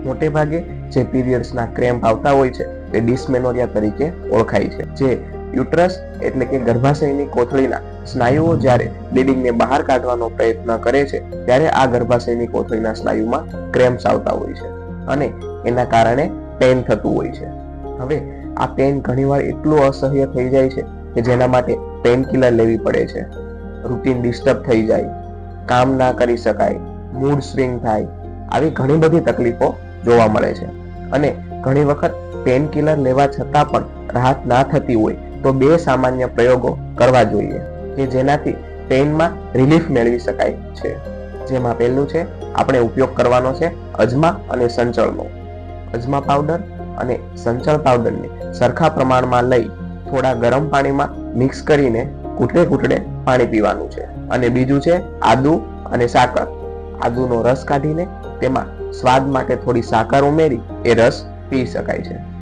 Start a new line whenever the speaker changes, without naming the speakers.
મોટે ભાગે જે પીરિયડ્સના ક્રેમ્પ આવતા હોય છે તે ડિસ્મેનોરિયા તરીકે ઓળખાય છે, જે યુટ્રસ એટલે કે ગર્ભાશયની કોથળીના સ્નાયુઓ જ્યારે બ્લીડિંગને બહાર કાઢવાનો પ્રયત્ન કરે છે ત્યારે આ ગર્ભાશયની કોથળીના સ્નાયુમાં ક્રેમ્પ્સ આવતા હોય છે અને એના કારણે પેઇન થતું હોય છે. હવે આ પેઇન ઘણીવાર એટલું અસહ્ય થઈ જાય છે કે જેના માટે પેઇન કિલર લેવી પડે છે. રૂટીન ડિસ્ટર્બ થઈ જાય, કામ ના કરી શકાય, મૂડ સ્વિંગ થાય, આવી ઘણી બધી તકલીફો જોવા મળે છે. અને ઘણી વખત પેઇન કિલર લેવા છતાં પણ રાહત ના થતી હોય તો 2 સામાન્ય પ્રયોગો કરવા જોઈએ કે જેનાથી પેઇનમાં રિલીફ મેળવી શકાય છે. જેમાં પહેલું છે, આપણે ઉપયોગ કરવાનો છે અજમા અને સંચળનો. અજમા પાવડર અને સંચળ પાવડરને સરખા પ્રમાણમાં લઈ થોડા ગરમ પાણીમાં મિક્સ કરીને ઘૂંટડે પાણી પીવાનું છે. અને બીજું છે આદુ અને સાકર. આદુનો રસ કાઢીને તેમાં સ્વાદ માટે થોડી સાકર ઉમેરી એ રસ પી શકાય છે.